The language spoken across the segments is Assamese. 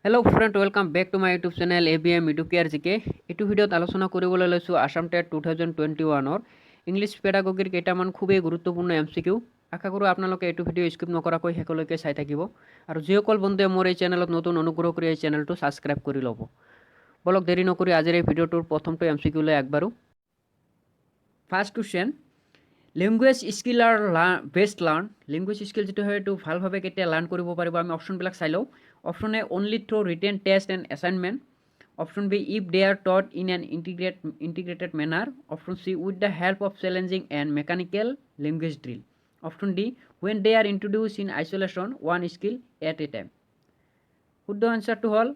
Hello friend welcome back to my YouTube channel ABM educare GK এইটো ভিডিঅ'ত আলোচনা কৰিবলৈ লৈছোঁ আসাম টেট 2021 ইংলিছ পেডাগগীৰ কেইটামান খুবেই গুৰুত্বপূৰ্ণ MCQ আশা কৰোঁ আপোনালোকে এইটো ভিডিঅ' স্কিপ নকৰাকৈ শেষলৈকে চাই থাকিব আৰু যিসকল বন্ধুৱে মোৰ এই চেনেলত নতুন অনুগ্ৰহ কৰি এই চেনেলটো সাবস্ক্ৰাইব কৰি ল'ব বলক দেৰি নকৰি আজিৰ এই ভিডিঅ'টোৰ প্ৰথমটো MCQ লৈ আগবাঢ়ো first question language skill are best learn language skill যেটো হয় এইটো ভালভাৱে কেতিয়া লাৰ্ণ কৰিব পাৰিব আমি অপশ্যনবিলাক চাই লওঁ option A only through written test and assignment option B if they are taught in an integrated manner option C with the help of challenging and mechanical language drill option D when they are introduced in isolation one skill at a time শুদ্ধ আনচাৰটো হ'ল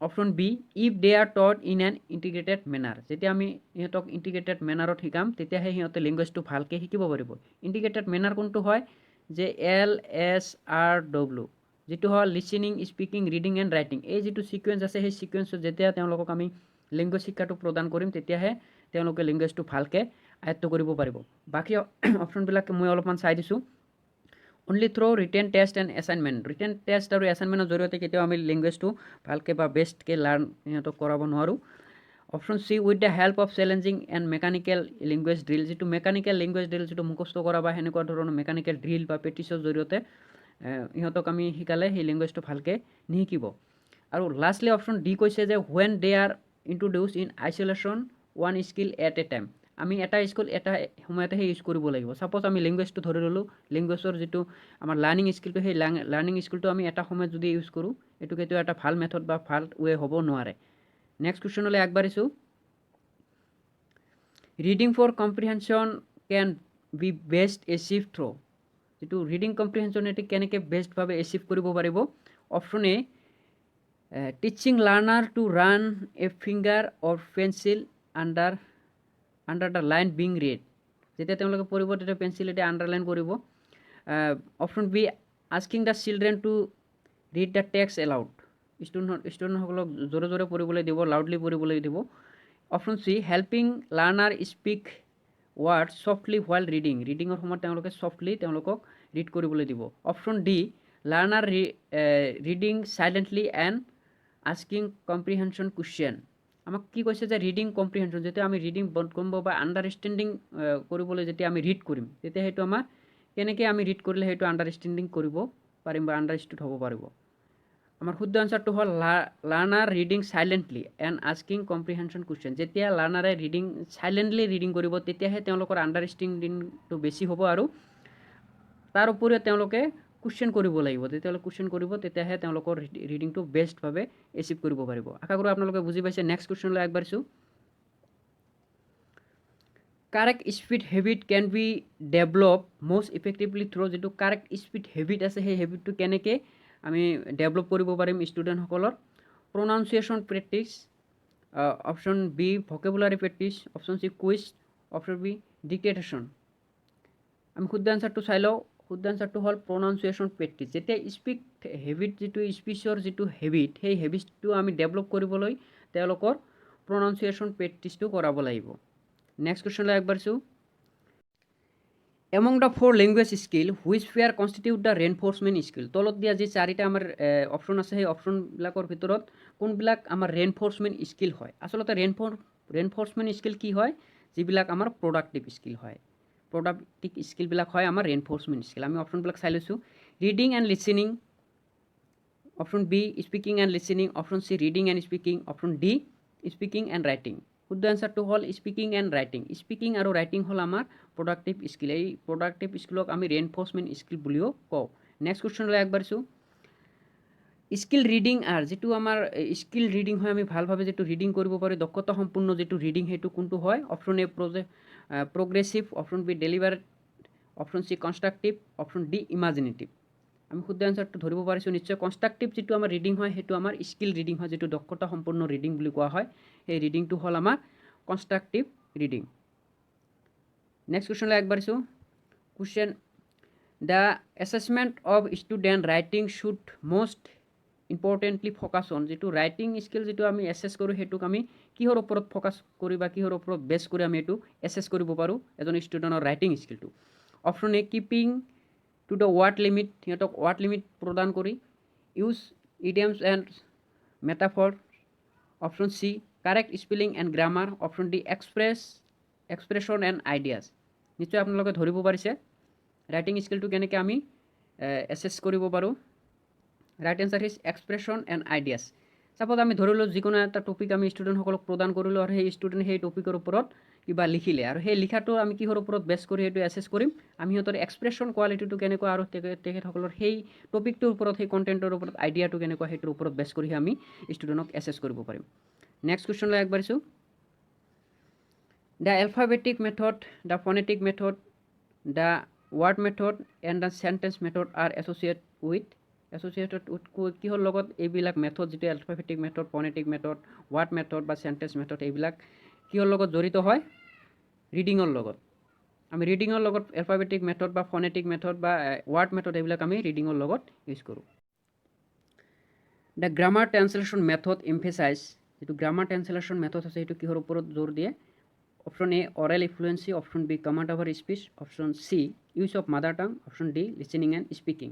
option B if they are taught in an integrated manner যেতিয়া আমি ইহঁতক ইণ্টিগ্ৰেটেড মেনাৰত শিকাম তেতিয়াহে সিহঁতে লেংগুৱেজটো ভালকৈ শিকিব পাৰিব ইণ্টিগ্ৰেটেড মেনাৰ কোনটো হয় যে LSRW যেটো হ'ল listening speaking reading and writing এই যেটো সিকুৱেন্স আছে সেই সিকুৱেন্সত যেতিয়া তেওঁলোকক আমি লেংগুৱেজ শিক্ষাটো প্ৰদান কৰিম তেতিয়াহে তেওঁলোকে লেংগুৱেজটো ভালকৈ আয়ত্ত কৰিব পাৰিব বাকি অপশ্যনবিলাক মই অলপমান চাই দিছোঁ only through written test and assignment written test আৰু এছাইনমেণ্টৰ জৰিয়তে কেতিয়াও আমি লেংগুৱেজটো ভালকৈ বা বেষ্টকৈ লাৰ্ণ সিহঁতক কৰাব নোৱাৰোঁ option C with the help of challenging and mechanical language drill যেটো মেকানিকেল লেংগুৱেজ ড্ৰিল যেটো মুখস্থ কৰা বা সেনেকুৱা ধৰণৰ মেকানিকেল ড্ৰিল বা প্ৰেক্টিছৰ জৰিয়তে ইহঁতক আমি শিকালে সেই লেংগুৱেজটো ভালকৈ নিশিকিব আৰু লাষ্টলি অপশ্যন ডি কৈছে যে when they are introduced in isolation one skill at a time আমি এটা স্কিল এটা সময়তেহে ইউজ কৰিব লাগিব সাপোজ আমি লেংগুৱেজটো ধৰি ল'লোঁ লেংগুৱেজৰ যেটো আমাৰ লাৰ্নিং স্কিলটো সেই লাৰ্নিং স্কিলটো আমি এটা সময়ত যদি ইউজ কৰোঁ এইটো কেতিয়াও এটা ভাল মেথড বা ভাল ৱে হ'ব নোৱাৰে নেক্সট কুৱেশ্যনলৈ আগবাঢ়িছোঁ reading for comprehension can be best achieve through যেটো ৰিডিং কম্প্ৰিহেনশ্যন এটি কেনেকৈ বেষ্টভাৱে এচিভ কৰিব পাৰিব option A teaching learner to run a finger or pencil under the line being read যেতিয়া তেওঁলোকে পঢ়িব তেতিয়া পেঞ্চিল এতিয়া আণ্ডাৰলাইন কৰিব option B asking the children to read the text aloud ষ্টুডেণ্টসকলক জোৰে জোৰে পঢ়িবলৈ দিব লাউডলি পঢ়িবলৈ দিব option C helping learner speak word softly while ৰিডিঙৰ সময়ত তেওঁলোকে ছফ্টলি তেওঁলোকক ৰিড কৰিবলৈ দিব option D learner reading silently and asking comprehension question আমাক কি কৈছে যে ৰিডিং কম্প্ৰিহেনশ্যন যেতিয়া আমি ৰিডিং কৰিব বা আণ্ডাৰষ্টেণ্ডিং কৰিবলৈ যেতিয়া আমি ৰিড কৰিম তেতিয়া সেইটো আমাৰ কেনেকৈ আমি ৰিড কৰিলে সেইটো আণ্ডাৰষ্টেণ্ডিং কৰিব পাৰিম বা আণ্ডাৰষ্টুড হ'ব পাৰিব আমাৰ শুদ্ধ আনচাৰটো হ'ল learner reading silently and asking comprehension question যেতিয়া লাৰ্নাৰে ৰিডিং চাইলেণ্টলি ৰিডিং কৰিব তেতিয়াহে তেওঁলোকৰ আণ্ডাৰষ্টেণ্ডিংটো বেছি হ'ব আৰু তাৰ উপৰিও তেওঁলোকে কুৱেশ্যন কৰিব লাগিব তেতিয়াহ'লে কুৱেশ্যন কৰিব তেতিয়াহে তেওঁলোকৰ ৰিডিংটো বেষ্টভাৱে এচিভ কৰিব পাৰিব আশা কৰোঁ আপোনালোকে বুজি পাইছে নেক্সট কুৱেশ্যনলৈ আগবাঢ়িছোঁ correct speed habit can be develop most effectively through যেটো কাৰেক্ট স্পীড হেবিট আছে সেই হেবিটটো কেনেকৈ আমি ডেভেলপ কৰিব পাৰিম ষ্টুডেণ্টসকলৰ pronunciation practice option B vocabulary practice option C quiz option B dictation আমি শুদ্ধ আনচাৰটো চাই লওঁ শুদ্ধ আনচাৰটো হ'ল প্ৰনাউন্সিয়েশ্যন প্ৰেক্টিছ যেতিয়া স্পীক হেবিট যিটো স্পীচৰ যিটো হেবিট সেই হেবিটটো আমি ডেভেলপ কৰিবলৈ তেওঁলোকৰ প্ৰনাউন্সিয়েশ্যন প্ৰেক্টিছটো কৰাব লাগিব নেক্সট কুৱেশ্যনলৈ আগবাঢ়িছোঁ among the four language skill which pair constitute the reinforcement skill তলত দিয়া যি চাৰিটা আমাৰ অপশ্যন আছে সেই অপশ্যনবিলাকৰ ভিতৰত কোনবিলাক আমাৰ ৰেইনফৰ্চমেণ্ট স্কিল হয় আচলতে ৰেইনফৰ্চমেণ্ট স্কিল কি হয় যিবিলাক আমাৰ প্ৰডাক্টিভ স্কিল হয় প্ৰডাক্টিভ স্কিলবিলাক হয় আমাৰ ৰেইনফৰ্চমেণ্ট স্কিল আমি অপশ্যনবিলাক চাই লৈছোঁ reading and listening option B speaking and listening option C reading and speaking option D speaking and writing শুদ্ধ আনচাৰটো হ'ল স্পিকিং এণ্ড ৰাইটিং স্পিকিং আৰু ৰাইটিং হ'ল আমাৰ প্ৰডাক্টিভ স্কিল এই প্ৰডাক্টিভ স্কিলক আমি ৰেইনফৰ্চমেণ্ট স্কিল বুলিও কওঁ নেক্সট কুৱেশ্যনলৈ আগবাঢ়িছোঁ স্কিল ৰিডিং আৰু যিটো আমাৰ স্কিল ৰিডিং হয় আমি ভালভাৱে যিটো ৰিডিং কৰিব পাৰোঁ দক্ষতা সম্পূৰ্ণ যিটো ৰিডিং সেইটো কোনটো হয় option A progressive option B deliberate option C constructive option D imaginative আমি শুদ্ধ আনচাৰটো ধৰিব পাৰিছোঁ নিশ্চয় কনষ্ট্ৰাক্টিভ যিটো আমাৰ ৰিডিং হয় সেইটো আমাৰ স্কিল ৰিডিং হয় যিটো দক্ষতা সম্পূৰ্ণ ৰিডিং বুলি কোৱা হয় সেই ৰিডিংটো হ'ল আমাৰ কনষ্ট্ৰাক্টিভ ৰিডিং নেক্সট কুৱেশ্যনলৈ আগবাঢ়িছোঁ question the assessment of student writing should most importantly focus on যিটো ৰাইটিং স্কিল যিটো আমি এছেছ কৰোঁ সেইটোক আমি কিহৰ ওপৰত ফ'কাছ কৰি বা কিহৰ ওপৰত বেছ কৰি আমি এইটো এছেছ কৰিব পাৰোঁ এজন ষ্টুডেণ্টৰ ৰাইটিং স্কিলটো option A keeping to the word limit সিহঁতক ৱাৰ্ড লিমিট প্ৰদান কৰি use idioms and metaphor, option C correct spelling and grammar, option D expression and ideas. নিশ্চয় আপোনালোকে ধৰিব পাৰিছে ৰাইটিং স্কিলটো কেনেকৈ আমি এছেছ কৰিব পাৰোঁ। Right answer is expression and ideas. Suppose আমি ধৰিলোঁ যিকোনো এটা টপিক আমি ষ্টুডেণ্টসকলক প্ৰদান কৰিলোঁ আৰু সেই ষ্টুডেণ্ট সেই টপিকৰ ওপৰত কিবা লিখিলে আৰু সেই লিখাটো আমি কিহৰ ওপৰত বেছ কৰি সেইটো এছেছ কৰিম, আমি সিহঁতৰ এক্সপ্ৰেশ্যন কোৱালিটিটো কেনেকুৱা আৰু তেখেতসকলৰ সেই টপিকটোৰ ওপৰত সেই কণ্টেণ্টৰ ওপৰত আইডিয়াটো কেনেকুৱা সেইটোৰ ওপৰত বেছ কৰিহে আমি ষ্টুডেণ্টক এছেছ কৰিব পাৰিম। নেক্সট কুৱেশ্যনলৈ আগবাঢ়িছোঁ। The alphabetic method, the phonetic method, the word method and the sentence method are associated with কিহৰ লগত এইবিলাক মেথড, যিটো alphabetic method, phonetic method, word method বা চেণ্টেন্স মেথড, এইবিলাক কিহৰ লগত জড়িত হয়? ৰিডিঙৰ লগত। আমি ৰিডিঙৰ লগত এলফাবেটিক মেথড বা ফনেটিক মেথড বা ৱাৰ্ড মেথড এইবিলাক আমি ৰিডিঙৰ লগত ইউজ কৰোঁ। দ্য গ্ৰামাৰ ট্ৰান্সলেশ্যন মেথড এমফেচাইজ, যিটো গ্ৰামাৰ ট্ৰান্সলেশ্যন মেথড আছে সেইটো কিহৰ ওপৰত জোৰ দিয়ে? Option A oral influence, option B command over speech, option C use of mother tongue, option D listening and speaking.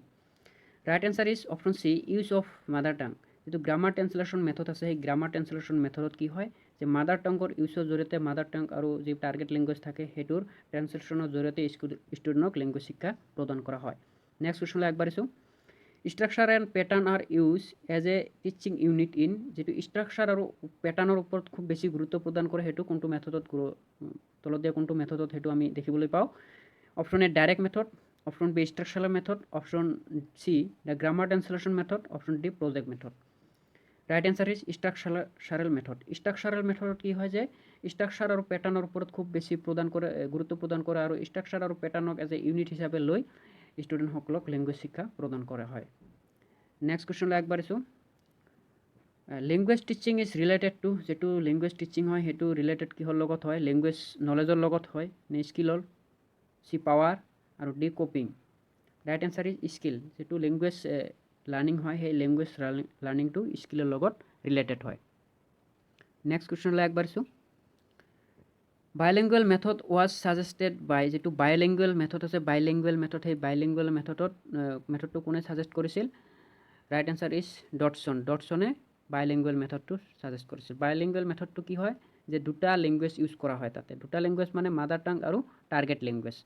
Right answer is option C use of mother tongue. যিটো গ্ৰামাৰ ট্ৰান্সলেশ্যন মেথড আছে সেই গ্ৰামাৰ ট্ৰান্সলেশ্যন মেথডত কি হয় যে মাদাৰ টাংৰ ইউজৰ জৰিয়তে মাদাৰ টাং আৰু যি টাৰ্গেট লেংগুৱেজ থাকে সেইটোৰ ট্ৰান্সলেশ্যনৰ জৰিয়তে ষ্টুডেণ্টক লেংগুৱেজ শিক্ষা প্ৰদান কৰা হয়। নেক্সট কুৱেশ্যনলৈ আগবাঢ়িছোঁ। Structure and pattern are use as a teaching unit in, যিটো ষ্ট্ৰাকচাৰ আৰু পেটাৰ্ণৰ ওপৰত খুব বেছি গুৰুত্ব প্ৰদান কৰে সেইটো কোনটো মেথডত তলত দিয়া কোনটো মেথডত সেইটো আমি দেখিবলৈ পাওঁ? Option A direct method, option B structural method, option C the grammar translation method, option D project method. Right answer is structural method. Structural মেথডত কি হয় যে ষ্ট্ৰাকচাৰ আৰু পেটাৰ্ণৰ ওপৰত খুব বেছি গুৰুত্ব প্ৰদান কৰে আৰু ষ্ট্ৰাকচাৰ আৰু পেটাৰ্ণক এজ এ ইউনিট হিচাপে লৈ ষ্টুডেণ্টসকলক লেংগুৱেজ শিক্ষা প্ৰদান কৰা হয়। নেক্সট কুৱেশ্যনলৈ আগবাঢ়িছোঁ। Language teaching is related to, যিটো লেংগুৱেজ টিচিং হয় সেইটো ৰিলেটেড কিহৰ লগত হয়? লেংগুৱেজ নলেজৰ লগত হয় নে স্কিলৰ? চি পাৱাৰ আৰু D copying. Right answer is skill. যিটো লেংগুৱেজ লাৰ্ণিং হয় সেই লেংগুৱেজ লাৰ্ণিংটো স্কিলৰ লগত ৰিলেটেড হয়। নেক্সট কুৱেশ্যনলৈ আগবাঢ়িছোঁ। বাইলিংগুৱেল মেথড ৱাজ ছাজেষ্টেড বাই, যিটো বাইলিংগুৱেল মেথড আছে বাইলিংগুৱেল মেথড, সেই বাইলিংগুৱেল মেথডটো কোনে ছাজেষ্ট কৰিছিল? Right answer is Dodson. ডটছনে বাইলিংগুৱেল মেথডটো ছাজেষ্ট কৰিছিল। বাইলিংগুৱেল মেথডটো কি হয় যে দুটা লেংগুৱেজ ইউজ কৰা হয় তাতে। দুটা লেংগুৱেজ মানে মাদাৰ টাং আৰু টাৰ্গেট লেংগুৱেজ।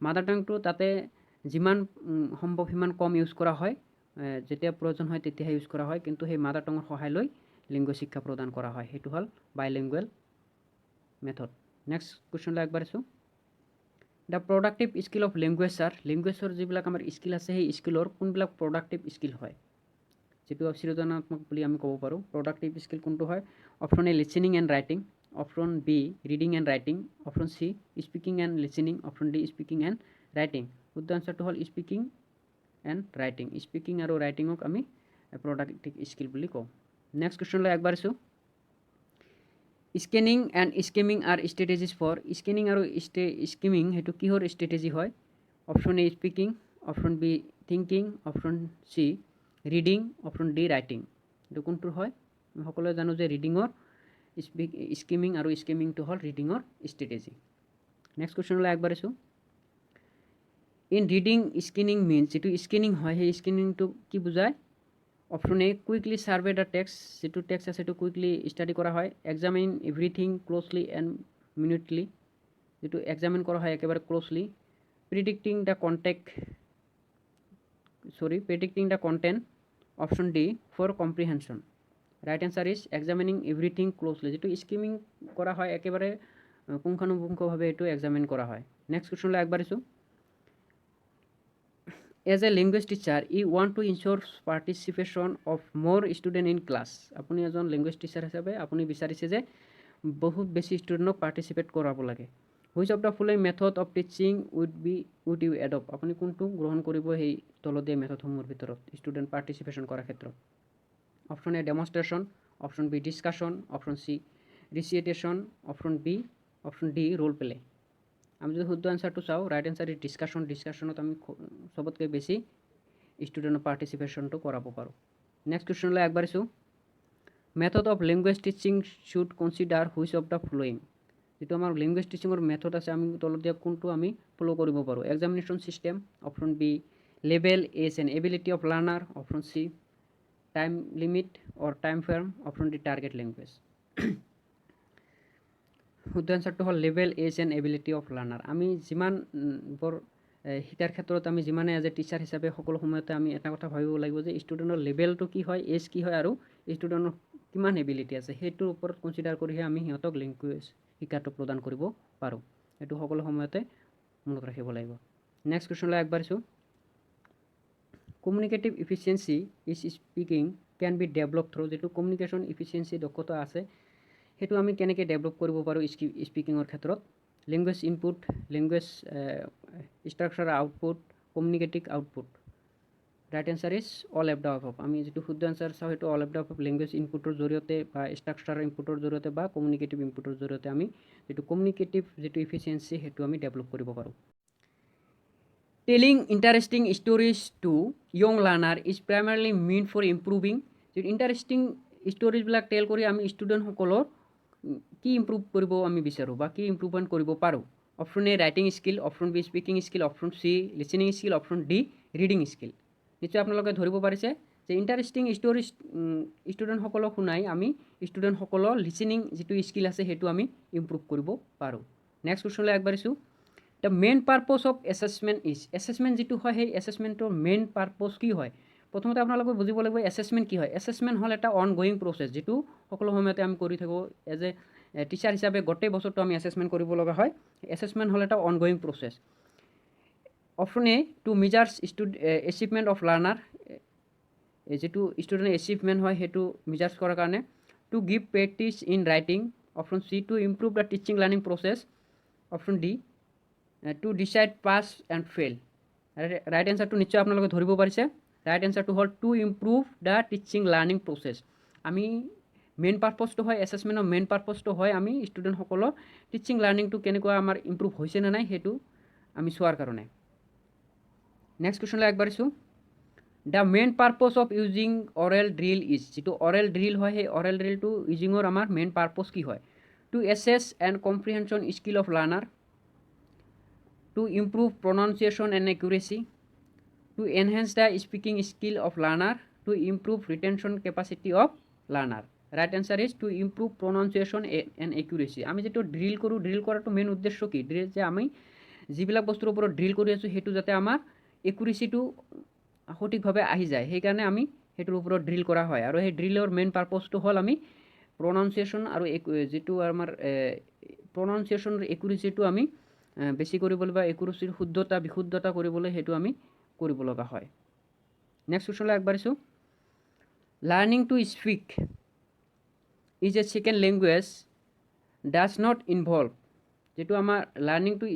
মাদাৰ টাংটো তাতে যিমান সম্ভৱ সিমান কম ইউজ কৰা হয়, যেতিয়া প্ৰয়োজন হয় তেতিয়াহে ইউজ কৰা হয়, কিন্তু সেই মাদাৰ টাঙৰ সহায় লৈ লিংগুৱেজ শিক্ষা প্ৰদান কৰা হয়, সেইটো হ'ল বাইলিংগুৱেল মেথড। নেক্সট কুৱেশ্যনলৈ আগবাঢ়িছোঁ। The productive skill of language are, লেংগুৱেজৰ যিবিলাক আমাৰ স্কিল আছে সেই স্কিলৰ কোনবিলাক প্ৰডাক্টিভ স্কিল হয়, যিটো সৃজনাত্মক বুলি আমি ক'ব পাৰোঁ। প্ৰডাক্টিভ স্কিল কোনটো হয়? Option A listening and writing, option B reading and writing, option C speaking and listening, option D speaking and writing. শুদ্ধ আনচাৰটো হ'ল স্পিকিং এণ্ড ৰাইটিং। স্পিকিং আৰু ৰাইটিঙক আমি প্ৰডাক্টিভ স্কিল বুলি কওঁ। নেক্সট কুৱেশ্যনলৈ আগবাঢ়িছোঁ। Scanning and skimming are strategies for, scanning আৰু স্কিমিং সেইটো কিহৰ ষ্ট্ৰেটেজি হয়? Option A speaking, option B thinking, option C reading, option D writing. এইটো কোনটোৰ হয়? আমি সকলোৱে জানো যে ৰিডিঙৰ স্কিমিং আৰু স্কিমিংটো হ'ল ৰিডিঙৰ ষ্ট্ৰেটেজি। নেক্সট কুৱেশ্যনলৈ আগবাঢ়িছোঁ। ইন ৰিডিং স্কিনিং মিনছ, যিটো স্কিনিং হয় সেই স্কিনিংটো কি বুজায়? Option A quickly survey the text, যিটো টেক্সট আছে সেইটো কুইকলি ষ্টাডি কৰা হয়। Examine everything closely and minutely, যিটো এক্সামিন কৰা হয় একেবাৰে closely. Predicting the content, option D for comprehension. Right answer is examining everything closely, যিটো স্কিমিং কৰা হয় একেবাৰে পুংখানুপুংখভাৱে এইটো এক্সামিন কৰা হয়। নেক্সট কুৱেশ্যনলৈ আগবাঢ়িছোঁ। As a language teacher I want to ensure participation of more student in class, আপুনি এজন লেংগুৱেজ টিচাৰ হিচাপে আপুনি বিচাৰিছে যে বহুত বেছি ষ্টুডেণ্টক পাৰ্টিচিপেট কৰাব লাগে। Which of the following method of teaching would you adopt, আপুনি কোনটো গ্ৰহণ কৰিব সেই তলত দিয়া মেথডসমূহৰ ভিতৰত ষ্টুডেণ্ট পাৰ্টিচিপেশ্যন কৰাৰ ক্ষেত্ৰত? Option A demonstration, option B discussion, option C recitation, option D role play. আমি যদি শুদ্ধ এনচাৰটো চাওঁ, ৰাইট এনচাৰ ইজ ডিছকাশ্যন। ডিছকাশ্যনত আমি চবতকৈ বেছি ষ্টুডেণ্টৰ পাৰ্টিচিপেশ্যনটো কৰাব পাৰোঁ। নেক্সট কুৱেশ্যনলৈ আগবাঢ়িছোঁ। Method of language teaching should consider which of the following, যিটো আমাৰ লেংগুৱেজ টিচিঙৰ মেথড আছে আমি তলত দিয়া কোনটো আমি ফ'ল' কৰিব পাৰোঁ? Examination system, option B level as an ability of learner, option C time limit or time frame option D target language শুদ্ধ এনচাৰটো হ'ল level as and ability of learner আমি যিমান বৰ শিকাৰ ক্ষেত্ৰত আমি যিমানে এজ এ টিচাৰ হিচাপে সকলো সময়তে আমি এটা কথা ভাবিব লাগিব যে ষ্টুডেণ্টৰ লেভেলটো কি হয় এজ কি হয় আৰু ষ্টুডেণ্টৰ কিমান এবিলিটি আছে সেইটোৰ ওপৰত কনচিডাৰ কৰিহে আমি সিহঁতক লেংগুৱেজ শিক্ষাটো প্ৰদান কৰিব পাৰোঁ এইটো সকলো সময়তে মনত ৰাখিব লাগিব নেক্সট কুৱেশ্যনলৈ আগবাঢ়িছোঁ communicative efficiency is speaking can be develop through যিটো কমিউনিকেশ্যন ইফিচিয়েঞ্চি দক্ষতা আছে সেইটো আমি কেনেকৈ ডেভেলপ কৰিব পাৰোঁ স্পিকিঙৰ ক্ষেত্ৰত language input language structure output communicative output right answer is all of the above আমি যিটো শুদ্ধ এনচাৰ চাওঁ সেইটো all of the above language ইনপুটৰ জৰিয়তে বা ষ্ট্ৰাকচাৰ ইনপুটৰ জৰিয়তে বা কমিউনিকেটিভ ইনপুটৰ জৰিয়তে আমি যিটো কমিউনিকেটিভ যিটো ইফিচিয়েঞ্চি সেইটো আমি ডেভেলপ কৰিব পাৰোঁ telling interesting stories to young learner is primarily mean for improving যিটো ইণ্টাৰেষ্টিং ষ্টৰিজবিলাক টেল কৰি আমি ষ্টুডেণ্টসকলৰ কি ইম্প্ৰুভ কৰিব আমি বিচাৰোঁ বা কি ইম্প্ৰুভমেণ্ট কৰিব পাৰোঁ option A writing skill option B speaking skill option C listening skill option D reading skill নিশ্চয় আপোনালোকে ধৰিব পাৰিছে যে ইণ্টাৰেষ্টিং ষ্টৰিজ ষ্টুডেণ্টসকলক শুনাই আমি ষ্টুডেণ্টসকলৰ লিচনিং যিটো স্কিল আছে সেইটো আমি ইম্প্ৰুভ কৰিব পাৰোঁ নেক্সট কুৱেশ্যনলৈ আগবাঢ়িছোঁ the main purpose of assessment is assessment যিটো হয় সেই এছেছমেণ্টৰ মেইন পাৰ্পজ কি হয় প্ৰথমতে আপোনালোকে বুজিব লাগিব এছেছমেণ্ট কি হয় এছেছমেণ্ট হ'ল এটা অন গোয়িং প্ৰচেছ যিটো সকলো সময়তে আমি কৰি থাকোঁ এজ এ টিচাৰ হিচাপে গোটেই বছৰটো আমি এছেছমেণ্ট কৰিব লগা হয় এছেছমেণ্ট হ'ল এটা ongoing process option A to measures achievement of learner যিটো ষ্টুডেণ্টৰ এচিভমেণ্ট হয় সেইটো মেজাৰ্ছ কৰাৰ কাৰণে to give practice in writing option C to improve the teaching learning process option D to decide pass and fail right এনচাৰটো নিশ্চয় আপোনালোকে ধৰিব পাৰিছে ৰাইট এনচাৰটো হ'ল to improve the teaching learning process আমি মেইন পাৰ্পজটো হয় এছেছমেণ্টৰ মেইন পাৰ্পজটো হয় আমি ষ্টুডেণ্টসকলৰ টিচিং লাৰ্ণিংটো কেনেকুৱা আমাৰ ইম্প্ৰুভ হৈছে নে নাই সেইটো আমি চোৱাৰ কাৰণে নেক্সট কুৱেশ্যনলৈ আগবাঢ়িছোঁ the main purpose of using oral drill is যিটো অৰেল ড্ৰিল হয় সেই অৰেল ড্ৰিলটো ইউজিঙৰ আমাৰ মেইন পাৰ্পজ কি হয় to assess and comprehension skill of learner to improve pronunciation and accuracy, to enhance the speaking skill of learner, to improve retention capacity of learner. Right answer is to improve pronunciation and accuracy. আমি যেটো ড্রিল কৰোঁ ড্ৰিল কৰাটো মেইন উদ্দেশ্য কি ড্ৰিল যে আমি যিবিলাক বস্তুৰ ওপৰত ড্ৰিল কৰি আছোঁ সেইটো যাতে আমাৰ একুৰেচিটো সঠিকভাৱে আহি যায় সেইকাৰণে আমি সেইটোৰ ওপৰত ড্ৰিল কৰা হয় আৰু সেই ড্ৰিলৰ মেইন পাৰ্পজটো হ'ল আমি প্ৰনাউন্সিয়েশ্যন আৰু যিটো আমাৰ প্ৰনাউন্সিয়েশ্যনৰ একুৰেচিটো আমি বেছি কৰিবলৈ বা একুৰেচিৰ শুদ্ধতা বিশুদ্ধতা কৰিবলৈ সেইটো আমি কৰিব লগা হয় নেক্সট কুৱেশ্যনলৈ আগবাঢ়িছোঁ learning to speak is a second language does not involve যেটো আমাৰ লাৰ্ণিং টু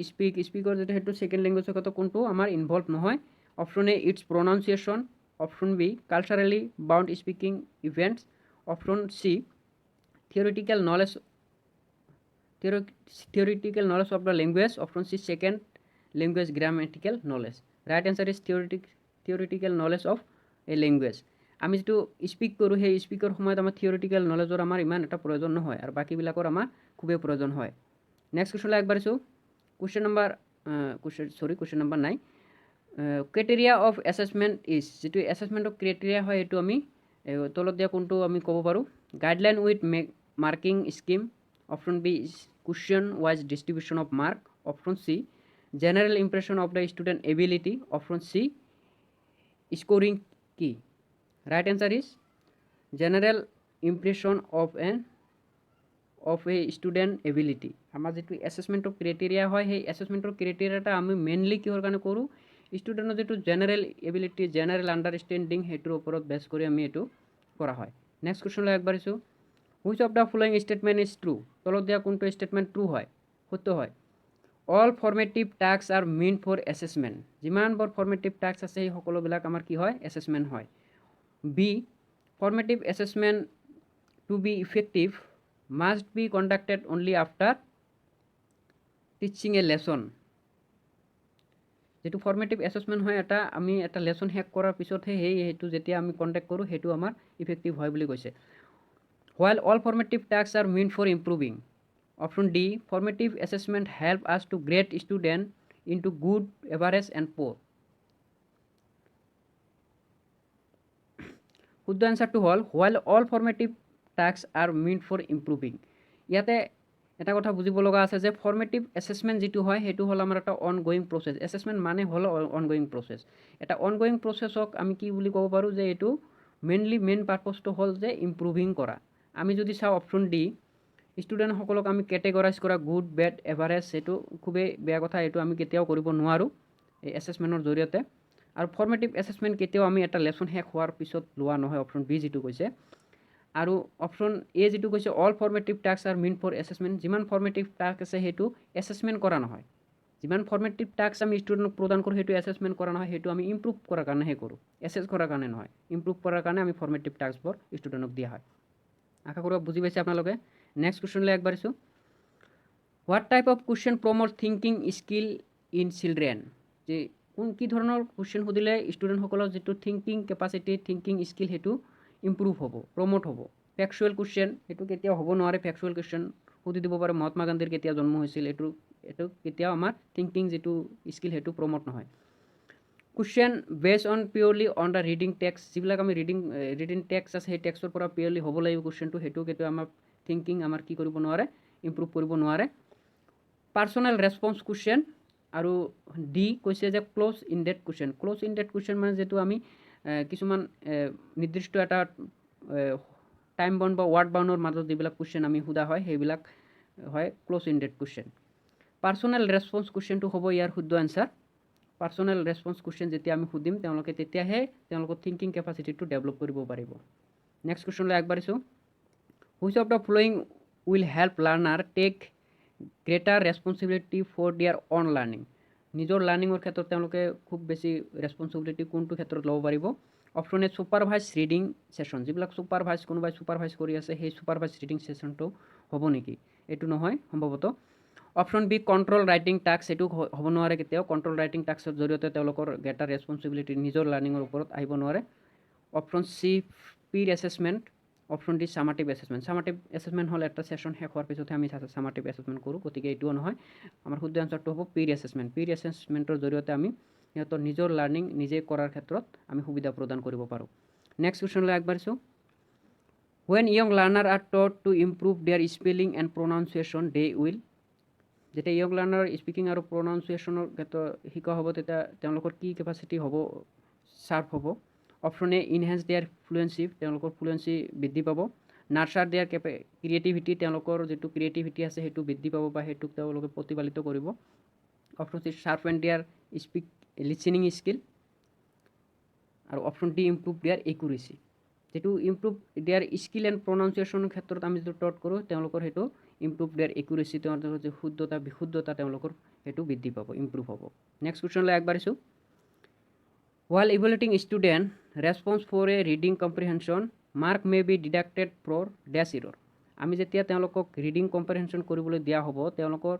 স্পীকৰ যেটো সেইটো ছেকেণ্ড লেংগুৱেজৰ কথা কোনটো আমাৰ ইনভলভ নহয় option A its pronunciation option B culturally bound speaking events option C theoretical knowledge of the language option C second language grammatical knowledge right answer is theoretical knowledge of a language আমি যেটো স্পিক কৰোঁ সেই স্পিকৰ সময়ত আমাৰ থিয়ৰিটিকেল নলেজৰ আমাৰ ইমান এটা প্ৰয়োজন নহয় আৰু বাকিবিলাকৰ আমাৰ খুবেই প্ৰয়োজন হয় নেক্সট কুৱেশ্যনলৈ আগবাঢ়িছোঁ question number 9 criteria of assessment is যেটো এছেছমেণ্টৰ ক্ৰাইটেৰিয়া হয় এইটো আমি তলত দিয়া কোনটো আমি ক'ব পাৰোঁ guideline with marking scheme option B is question wise distribution of mark option C general impression of the student ability option C scoring key right answer is general impression of a student ability আমাৰ যেটো assessment criteria হয় সেই assessment criteria টা আমি মেইনলি কিহৰ কাৰণে কৰো ষ্টুডেন্টৰ যেটো general ability general understanding হেতুৰ ওপৰত বেস কৰি আমি এটো কৰা হয় নেক্সট কোৱেশ্চনলৈ আগবাঢ়িছো which of the following statement is true তলত দিয়া কোনটো statement true হয় সত্য হয় all formative tasks are meant for assessment যিমান বৰ formative tasks আছে এই সকলো বিলাক আমাৰ কি হয় assessment হয় b formative assessment to be effective must be conducted only after teaching a lesson যেটো formative assessment হয় এটা আমি এটা লেসন শেষ কৰাৰ পিছতহে হেতু যেতিয়া আমি কন্ডাক্ট কৰো হেতু আমাৰ ইফেক্টিভ হয় বুলি কৈছে while all formative tasks are meant for improving option D formative assessment help us to grade student into good average and poor শুদ্ধ এনচাৰটো হ'ল while all formative task are meant for improving. ইয়াতে এটা কথা বুজিব লগা আছে যে ফৰ্মেটিভ এছেছমেণ্ট যিটো হয় সেইটো হ'ল আমাৰ এটা অন গোয়িং প্ৰচেছ। এছেছমেণ্ট মানে হ'ল অন গোয়িং প্ৰচেছ। এটা অন গোয়িং প্ৰচেছক আমি কি বুলি ক'ব পাৰোঁ যে এইটো মেইন পাৰ্পজটো হ'ল যে ইম্প্ৰুভিং কৰা। আমি যদি চাওঁ অপশ্যন ডি, ষ্টুডেণ্টসকলক আমি কেটেগৰাইজ কৰা গুড বেড এভাৰেজ, সেইটো খুবেই বেয়া কথা, এইটো আমি কেতিয়াও কৰিব নোৱাৰোঁ এই এছেছমেণ্টৰ জৰিয়তে। আৰু ফৰ্মেটিভ এছেছমেণ্ট কেতিয়াও আমি এটা লেচন শেষ হোৱাৰ পিছত লোৱা নহয়, অপশ্যন বি যিটো কৈছে। আৰু অপশ্যন এ যিটো কৈছে all formative task are meant for assessment, যিমান ফৰ্মেটিভ টাস্ক আছে সেইটো এছেছমেণ্ট কৰা নহয়। যিমান ফৰ্মেটিভ টাস্ক আমি ষ্টুডেণ্টক প্ৰদান কৰোঁ সেইটো এছেছমেণ্ট কৰা নহয়, সেইটো আমি ইম্প্ৰুভ কৰাৰ কাৰণেহে কৰোঁ, এছেছ কৰাৰ কাৰণে নহয়। ইম্প্ৰুভ কৰাৰ কাৰণে আমি ফৰ্মেটিভ টাস্কবোৰ ষ্টুডেণ্টক দিয়া হয়। আশা কৰোঁ বুজি পাইছে আপোনালোকে। নেক্সট কুৱেশ্যনলৈ আগবাঢ়িছোঁ। What type of question promote thinking skill in children, যে কি ধৰণৰ কুৱেশ্যন সুধিলে ষ্টুডেণ্টসকলৰ যিটো থিংকিং কেপাচিটি, থিংকিং স্কিল সেইটো ইম্প্ৰুভ হ'ব, প্ৰমোট হ'ব। ফেকচুৱেল কুৱেশ্যন সেইটো কেতিয়াও হ'ব নোৱাৰে। ফেকচুৱেল কুৱেশ্যন সুধি দিব পাৰে মহাত্মা গান্ধীৰ কেতিয়া জন্ম হৈছিল, এইটো কেতিয়াও আমাৰ থিংকিং যিটো স্কিল সেইটো প্ৰমোট নহয়। Question base on purely on the reading text, যিবিলাক আমি ৰিডিং টেক্সট আছে সেই টেক্সটৰ পৰা পিয়'ৰলি হ'ব লাগিব কুৱেশ্যনটো, সেইটো কেতিয়াও আমাৰ থিংকিং আমাৰ কি কৰিব নোৱাৰে, ইম্প্ৰুভ কৰিব নোৱাৰে। পাৰ্চনেল ৰেছপন্স কুৱেশ্যন, আৰু ডি কৈছে যে ক্ল'জ ইণ্ডেড কুৱেশ্যন। ক্ল'জ ইণ্ডেড কুৱেশ্যন মানে যিটো আমি কিছুমান নিৰ্দিষ্ট এটা টাইম বাউণ্ড বা ৱাৰ্ড বাউণ্ডৰ মাজত যিবিলাক কুৱেশ্যন আমি সোধা হয় সেইবিলাক হয় ক্ল'জ ইণ্ডেড কুৱেশ্যন। পাৰ্চনেল ৰেছপন্স কুৱেশ্যনটো হ'ব ইয়াৰ শুদ্ধ এনচাৰ। পাৰ্চনেল ৰেছপন্স কুৱেশ্যন যেতিয়া আমি সুধিম তেওঁলোকে তেতিয়াহে তেওঁলোকৰ থিংকিং কেপাচিটিটো ডেভেলপ কৰিব পাৰিব। নেক্সট কুৱেশ্যনলৈ আগবাঢ়িছোঁ। Which of the following will help learner take greater responsibility for their own learning, নিজৰ লাৰ্ণিঙৰ ক্ষেত্ৰত তেওঁলোকে খুব বেছি ৰেছপন্সিবিলিটি কোনটো ক্ষেত্ৰত ল'ব পাৰিব। অপশ্যন এ ছুপাৰভাইজ ৰিডিং ছেশ্যন, যিবিলাক কোনোবাই ছুপাৰভাইজ কৰি আছে সেই ছুপাৰভাইজ ৰিডিং ছেশ্যনটো হ'ব নেকি, এইটো নহয় সম্ভৱতঃ। Option B control writing task, এইটো হ'ব নোৱাৰে কেতিয়াও। কণ্ট্ৰল ৰাইটিং টাস্কৰ জৰিয়তে তেওঁলোকৰ গ্ৰেটাৰ ৰেছপন্সিবিলিটি নিজৰ লাৰ্ণিঙৰ ওপৰত আহিব নোৱাৰে। Option C peer assessment. Option D summative assessment. Summative assessment হ'ল এটা ছেশ্যন শেষ হোৱাৰ পিছতহে আমি ছামাটিভ এছেছমেণ্ট কৰোঁ, গতিকে এইটোও নহয়। আমাৰ শুদ্ধ এনচাৰটো হ'ব পিৰ এছেছমেণ্ট। পিৰ এছেছমেণ্টৰ জৰিয়তে আমি সিহঁতৰ নিজৰ লাৰ্ণিং নিজে কৰাৰ ক্ষেত্ৰত আমি সুবিধা প্ৰদান কৰিব পাৰোঁ। নেক্সট কুৱেশ্যনলৈ আগবাঢ়িছোঁ। When young learner are taught to improve their spelling and pronunciation they will, যেতিয়া য়ং লাৰ্ণাৰ স্পিকিং আৰু প্ৰনাউন্সিয়েশ্যনৰ ক্ষেত্ৰত শিকোৱা হ'ব তেতিয়া তেওঁলোকৰ কি কেপাচিটি হ'ব, শ্বাৰ্প হ'ব। অপশ্যন এ ইনহেঞ্চ দেয়াৰ ফ্লুৱেঞ্চি, তেওঁলোকৰ ফ্লুৱেঞ্চি বৃদ্ধি পাব। নাৰ্চাৰ দেয়াৰ ক্ৰিয়েটিভিটি, তেওঁলোকৰ যিটো ক্ৰিয়েটিভিটি আছে সেইটো বৃদ্ধি পাব বা সেইটোক তেওঁলোকে প্ৰতিপালিত কৰিব। Option C sharpen their listening skill. আৰু option D improve their accuracy, যিটো ইম্প্ৰুভ দেয়াৰ স্কিল এণ্ড প্ৰনাউন্সিয়েশ্যনৰ ক্ষেত্ৰত আমি যিটো টট কৰোঁ তেওঁলোকৰ সেইটো ইম্প্ৰুভ দেয়াৰ একুৰেচি, তেওঁলোকৰ যে বিশুদ্ধতা তেওঁলোকৰ সেইটো বৃদ্ধি পাব, ইম্প্ৰুভ হ'ব। নেক্সট কুৱেশ্যনলৈ আগবাঢ়িছোঁ। While evaluating student response for a reading comprehension, mark may be deducted for dash error, আমি যেতিয়া তেওঁলোকক ৰিডিং কম্প্ৰিহেনশ্যন কৰিবলৈ দিয়া হ'ব তেওঁলোকৰ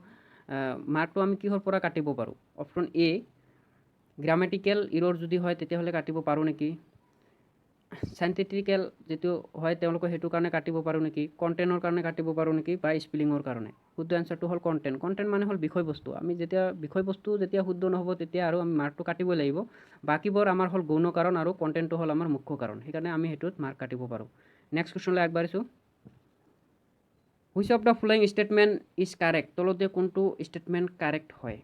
মাৰ্কটো আমি কিহৰ পৰা কাটিব পাৰোঁ। অপশ্যন এ গ্ৰামেটিকেল ইৰ'ৰ যদি হয় তেতিয়াহ'লে কাটিব পাৰোঁ নেকি। সাইণ্টেটিকেল যিটো হয় তেওঁলোকে সেইটো কাৰণে কাটিব পাৰোঁ নেকি, কণ্টেণ্টৰ কাৰণে কাটিব পাৰোঁ নেকি, বা স্পেলিঙৰ কাৰণে। শুদ্ধ এনচাৰটো হ'ল কণ্টেণ্ট। কণ্টেণ্ট মানে হ'ল বিষয়বস্তু। আমি যেতিয়া বিষয়বস্তু যেতিয়া শুদ্ধ নহ'ব তেতিয়া আৰু আমি মাৰ্কটো কাটিবই লাগিব। বাকীবোৰ আমাৰ হ'ল গৌণ কাৰণ আৰু কণ্টেণ্টটো হ'ল আমাৰ মুখ্য কাৰণ, সেইকাৰণে আমি সেইটোত মাৰ্ক কাটিব পাৰোঁ। নেক্সট কুৱেশ্যনলৈ আগবাঢ়িছোঁ। Which of the following statement is correct, তলতে কোনটো ষ্টেটমেণ্ট কাৰেক্ট হয়।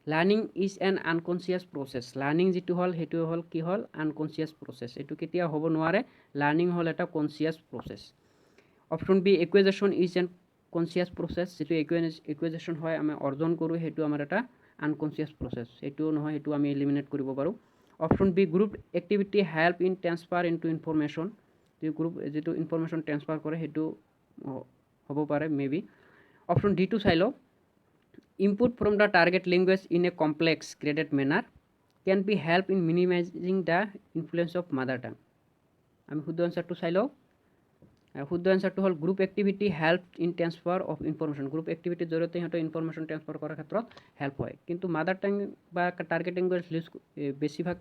Learning is an unconscious process, learning যিটো হ'ল সেইটো হ'ল কি হ'ল আনকনচিয়াছ প্ৰচেছ, এইটো কেতিয়াও হ'ব নোৱাৰে। লাৰ্ণিং হ'ল এটা conscious process. Option B equation is an conscious process, যিটো ইকুৱেশ্যন হয় আমি অৰ্জন কৰোঁ সেইটো আমাৰ এটা আনকনচিয়াছ প্ৰচেছ, এইটোও নহয়, সেইটো আমি এলিমিনেট কৰিব পাৰোঁ। Option B group activity help in transfer into information, যিটো ইনফৰমেশ্যন ট্ৰেন্সফাৰ কৰে সেইটো হ'ব পাৰে মে বি। অপশ্যন ডিটো চাই লওঁ। Input from the target language in a complex graded manner can be help in minimizing the influence of mother tongue, আমি শুদ্ধ এনচাৰটো চাই লওঁ। শুদ্ধ এনচাৰটো হ'ল group activity help in transfer of information, group এক্টিভিটিৰ জৰিয়তে সিহঁতৰ ইনফৰমেশ্যন ট্ৰেন্সফাৰ কৰাৰ ক্ষেত্ৰত হেল্প হয়। কিন্তু মাদাৰ টাং বা টাৰ্গেট লেংগুৱেজ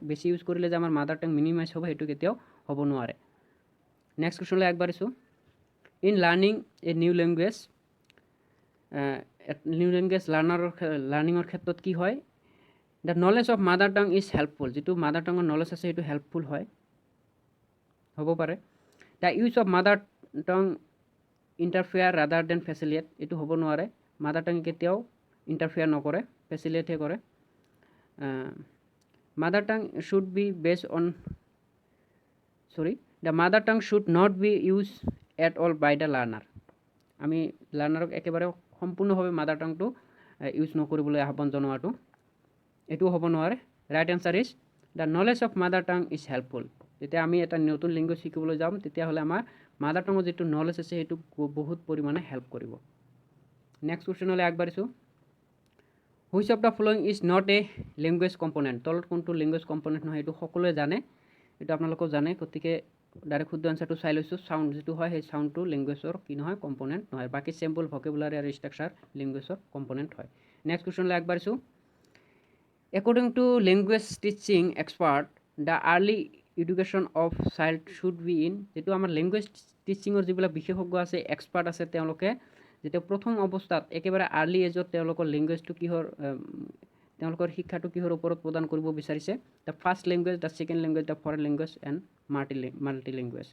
বেছি ইউজ কৰিলে যে আমাৰ মাদাৰ টাং মিনিমাইজ হ'ব সেইটো কেতিয়াও হ'ব নোৱাৰে। নেক্সট কুৱেশ্যনলৈ আগবাঢ়িছোঁ। In learning a new language লাৰ্ণিঙৰ ক্ষেত্ৰত কি হয়, the knowledge of mother tongue is helpful, যিটো মাদাৰ টাঙৰ নলেজ আছে সেইটো হেল্পফুল হয়। হ'ব পাৰে। The use of mother tongue interfere rather than facilitate, এইটো হ'ব নোৱাৰে। মাদাৰ টাং কেতিয়াও ইণ্টাৰফেয়াৰ নকৰে, ফেচিলিয়েটহে কৰে। Mother tongue should be based on the mother tongue should not be use at all by the learner. আমি লাৰ্ণাৰক একেবাৰে সম্পূৰ্ণভাৱে মাদাৰ টাংটো ইউজ নকৰিবলৈ আহ্বান জনোৱাটো, এইটোও হ'ব নোৱাৰে। Right answer is the knowledge of mother tongue is helpful. যেতিয়া আমি এটা নতুন লেংগুৱেজ শিকিবলৈ যাম তেতিয়াহ'লে আমাৰ মাদাৰ টাঙৰ যিটো নলেজ আছে সেইটো বহুত পৰিমাণে হেল্প কৰিব। নেক্সট কুৱেশ্যনলৈ আগবাঢ়িছোঁ। Which of the following is not A language component. তলত কোনটো লেংগুৱেজ কম্পনেণ্ট নহয় এইটো সকলোৱে জানে, এইটো আপোনালোকেও জানে, গতিকে ডাইৰেক্ট শুদ্ধ এনচাৰটো চাই লৈছোঁ। চাউণ্ড যিটো হয় সেই চাউণ্ডটো লেংগুৱেজৰ কি নহয়, কম্পনেণ্ট নহয়। বাকী চেম্পল ভকেবুলাৰী আৰু ষ্ট্ৰাকচাৰ লেংগুৱেজৰ কম্পনেণ্ট হয়। নেক্সট কুৱেশ্যনলৈ আগবাঢ়িছোঁ। According to language teaching expert, the early education of child should be in, যেটো আমাৰ লেংগুৱেজ টিচিঙৰ যিবিলাক বিশেষজ্ঞ আছে, এক্সপাৰ্ট আছে, তেওঁলোকে যেতিয়া প্ৰথম অৱস্থাত একেবাৰে আৰ্লি এজত তেওঁলোকৰ লেংগুৱেজটো তেওঁলোকৰ শিক্ষাটো কিহৰ ওপৰত প্ৰদান কৰিব বিচাৰিছে? The first language, the second language, the foreign language and multi language.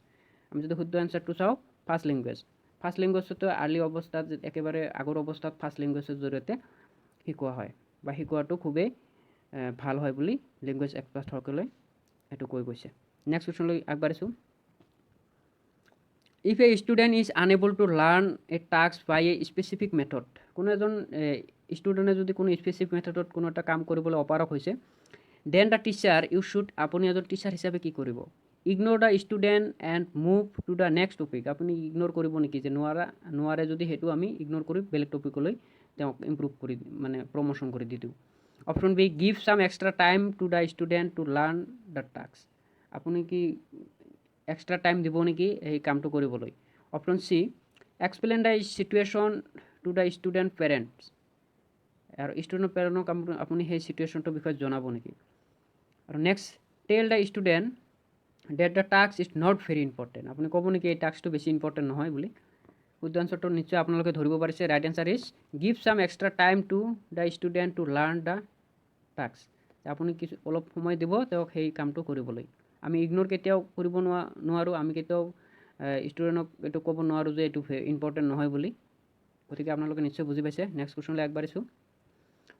আমি যদি শুদ্ধ এনচাৰটো চাওঁ, ফাৰ্ষ্ট লেংগুৱেজ। ফাৰ্ষ্ট লেংগুৱেজটো আৰ্লি অৱস্থাত, একেবাৰে আগৰ অৱস্থাত ফাৰ্ষ্ট লেংগুৱেজৰ জৰিয়তে শিকোৱা হয় বা শিকোৱাটো খুবেই ভাল হয় বুলি লেংগুৱেজ এক্সপাৰ্টসকলে এইটো কৈ গৈছে। নেক্সট কুৱেশ্যনলৈ আগবাঢ়িছোঁ। If a student is unable to learn a task by a specific method, কোনো এজন ষ্টুডেণ্টে যদি কোনো স্পেচিফিক মেথডত কোনো এটা কাম কৰিবলৈ অপাৰগ হৈছে, then the teacher you should, আপুনি এজন টিচাৰ হিচাপে কি কৰিব? Ignore the student and move to the next topic. আপুনি ইগন'ৰ কৰিব নেকি, যে নোৱাৰে যদি সেইটো আমি ইগন'ৰ কৰি বেলেগ টপিকলৈ তেওঁক ইম্প্ৰুভ কৰি মানে প্ৰমোশ্যন কৰি দি দিওঁ। Option B, give some extra time to the student to learn the task. আপুনি কি এক্সট্ৰা টাইম দিব নেকি এই কামটো কৰিবলৈ? Option C, explain the situation to the student parents. আৰু ষ্টুডেণ্ট পেৰেণ্টক আপুনি সেই চিটুৱেশ্যনটোৰ বিষয়ে জনাব নেকি? আৰু next, tell the student that the task is not very important. আপুনি ক'ব নেকি এই টাস্কটো বেছি ইম্পৰ্টেণ্ট নহয় বুলি? শুদ্ধ এনচাৰটো নিশ্চয় আপোনালোকে ধৰিব পাৰিছে। Right answer is give some extra time to the student to learn the task. আপুনি কিছু অলপ সময় দিব তেওঁক সেই কামটো কৰিবলৈ। আমি ইগন'ৰ কেতিয়াও কৰিব নোৱাৰোঁ। আমি কেতিয়াও ষ্টুডেণ্টক এইটো ক'ব নোৱাৰোঁ যে এইটো ইম্পৰ্টেণ্ট নহয় বুলি। গতিকে আপোনালোকে নিশ্চয় বুজি পাইছে। নেক্সট কুৱেশ্যনলৈ আগবাঢ়িছোঁ।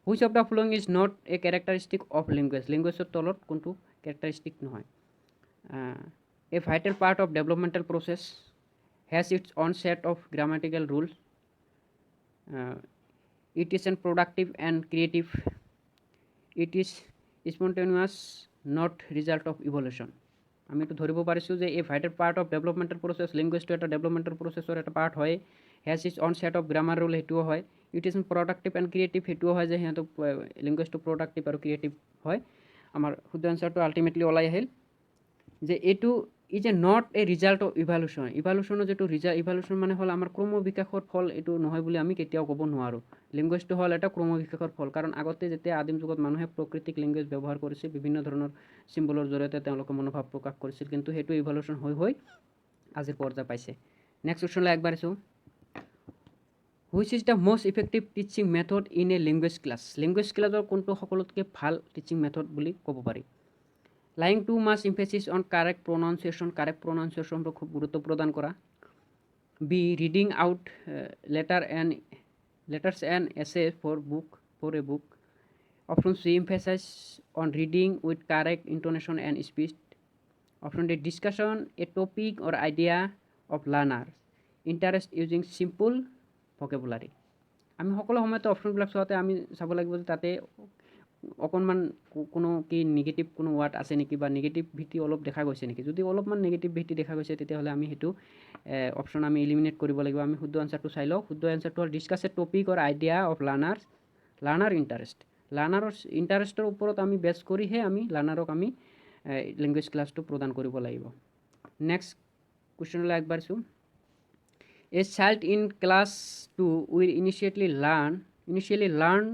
Which of the following is not a characteristic of language. লেংগুৱেজৰ তলত কোনটো কেৰেক্টাৰিষ্টিক নহয়? A vital part of developmental process, has its own set of grammatical rules, it is productive and creative, it is spontaneous, not result of evolution. আমি এইটো ধৰিব পাৰিছোঁ যে এই vital part of developmental process, লেংগুৱেজটো এটা ডেভেলপমেণ্টেল প্ৰচেছৰ এটা পাৰ্ট হয়। Has is on set of grammar rule, সেইটোও হয়। It is productive and creative, সেইটোও হয় যে সিহঁতক লেংগুৱেজটো প্ৰডাক্টিভ আৰু ক্ৰিয়েটিভ হয়। আমাৰ শুদ্ধ এনচাৰটো আল্টিমেটলি ওলাই আহিল যে এইটো is a not a result of evolution. ইভালুশ্যনৰ যিটো ইভালুশ্যন মানে হ'ল আমাৰ ক্ৰম বিকাশৰ ফল, এইটো নহয় বুলি আমি কেতিয়াও ক'ব নোৱাৰোঁ। লেংগুৱেজটো হ'ল এটা ক্ৰম বিকাশৰ ফল। কাৰণ আগতে যেতিয়া আদিম যুগত মানুহে প্ৰাকৃতিক লেংগুৱেজ ব্যৱহাৰ কৰিছিল, বিভিন্ন ধৰণৰ চিম্বলৰ জৰিয়তে তেওঁলোকে মনোভাৱ প্ৰকাশ কৰিছিল, কিন্তু সেইটো ইভালুশ্যন হৈ আজিৰ পৰ্যায় পাইছে। নেক্সট কুৱেশ্যনলৈ আগবাঢ়িছোঁ। Which is the most effective teaching method in a language class. Language ক্লাছৰ কোনটো সকলোতকৈ ভাল টিচিং মেথড বুলি ক'ব পাৰি? Laying to much emphasis on correct pronunciation, correct প্ৰনাউন্সিয়েশ্যনটো খুব গুৰুত্ব প্ৰদান কৰা। B, reading out letters and essay for a book. Option C, emphasize on reading with correct intonation and speed. Option D, discussion a topic or idea of learner, interest using simple ভকেবুলাৰী। আমি সকলো সময়তে অপশ্যনবিলাক চোৱাতে আমি চাব লাগিব যে তাতে অকণমান কোনো কি নিগেটিভ কোনো ৱাৰ্ড আছে নেকি, বা নিগেটিভিটি অলপ দেখা গৈছে নেকি। যদি অলপমান নিগেটিভিটি দেখা গৈছে তেতিয়াহ'লে আমি সেইটো অপশ্যন আমি ইলিমিনেট কৰিব লাগিব। আমি শুদ্ধ এনচাৰটো চাই লওঁ। শুদ্ধ এনচাৰটো হ'ল discuss a topic or idea of learner interest. লাৰ্ণাৰৰ ইণ্টাৰেষ্টৰ ওপৰত আমি বেছ কৰিহে আমি লাৰ্ণাৰক আমি লেংগুৱেজ ক্লাছটো প্ৰদান কৰিব লাগিব। নেক্সট কুৱেশ্যনলৈ আগবাঢ়িছোঁ। A child in class 2 will initially learn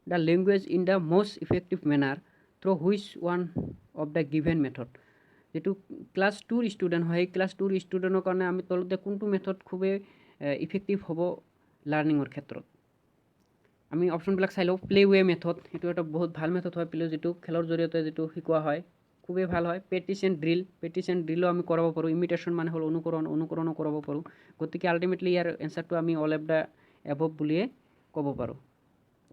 the language in the most effective manner through which one of the given method। যেটো ক্লাছ 2ৰ ষ্টুডেণ্ট হয়, ক্লাছ 2ৰ ষ্টুডেণ্টৰ কাৰণে আমি তলতে কোনটো মেথড খুবেই ইফেক্টিভ হ'ব লাৰ্ণিঙৰ ক্ষেত্ৰত? আমি অপশ্যনবিলাক চাই লওঁ। প্লে ৱে মেথড, সেইটো এটা বহুত ভাল মেথড হয়। প্লে যিটো খেলৰ জৰিয়তে যিটো শিকোৱা হয়, খুবেই ভাল হয়। পেটিশ্যন ড্ৰিলো আমি কৰাব পাৰোঁ। ইমিটেশ্যন মানে হ'ল অনুকৰণো কৰাব পাৰোঁ। গতিকে আল্টিমেটলি ইয়াৰ এনচাৰটো আমি অল অফ দ্য এভভ বুলিয়ে ক'ব পাৰোঁ।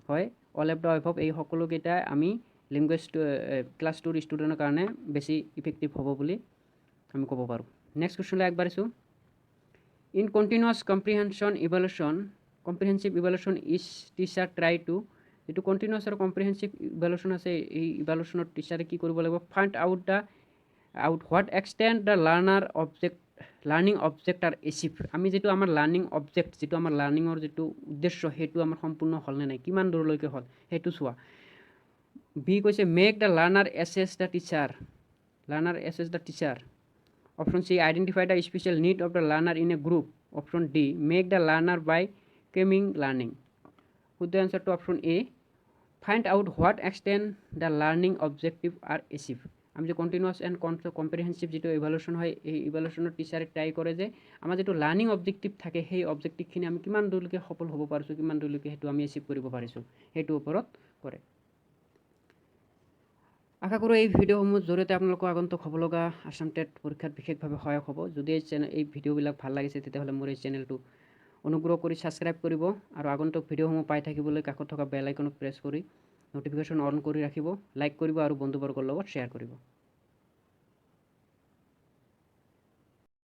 হয়, অল অফ দ্য এভভ এই সকলোকেইটা আমি লেংগুৱেজ ক্লাছ 2ৰ ষ্টুডেণ্টৰ কাৰণে বেছি ইফেক্টিভ হ'ব বুলি আমি ক'ব পাৰোঁ। নেক্সট কুৱেশ্যনলৈ আগবাঢ়িছোঁ। In continuous comprehensive evaluation is teacher try two, যিটো কণ্টিনিউৱাছ আৰু কম্প্ৰিহেনচিভ ইভালুৱেশ্যন আছে, এই ইভালুৱেশ্যনত টিচাৰে কি কৰিব লাগিব? Find out what extent the learning object R achieve. আমি যিটো আমাৰ লাৰ্ণিং অবজেক্ট, যিটো আমাৰ লাৰ্ণিঙৰ যিটো উদ্দেশ্য, সেইটো আমাৰ সম্পূৰ্ণ হ'লনে নাই, কিমান দূৰলৈকে হ'ল সেইটো চোৱা। বি কৈছে make the learner assess the teacher. Option C identify the special need of the learner in a group. Option D make the learner by coming learning. শুদ্ধ এনচাৰটো option A, find out what extent the learning objective are achieve. আমি যে কণ্টিনিউৱাছ এণ্ড কম্প্ৰিহেনচিভ যিটো ইভালুৱেশ্যন হয়, এই ইভালুৱেশ্যনত টিচাৰে ট্ৰাই কৰে যে আমাৰ যিটো লাৰ্ণিং অবজেক্টিভ থাকে, সেই অবজেক্টিভখিনি আমি কিমান দূৰলৈকে সফল হ'ব পাৰিছোঁ, কিমান দূৰলৈকে সেইটো আমি এচিভ কৰিব পাৰিছোঁ, সেইটোৰ ওপৰত কৰে। আশা কৰোঁ এই ভিডিঅ'সমূহৰ জৰিয়তে আপোনালোকৰ আগন্তুক হ'ব লগা আছাম টেট পৰীক্ষাত বিশেষভাৱে সহায়ক হ'ব। যদি এই ভিডিঅ'বিলাক ভাল লাগিছে তেতিয়াহ'লে মোৰ এই চেনেলটো অনুগ্ৰহ কৰি ছাবস্ক্ৰাইব কৰিব আৰু আগন্তুক ভিডিঅ'সমূহ পাই থাকিবলৈ কাষত থকা বেল আইকনত প্ৰেছ কৰি ন'টিফিকেশ্যন অন কৰি ৰাখিব, লাইক কৰিব আৰু বন্ধুবৰ্গৰ লগত শ্বেয়াৰ কৰিব।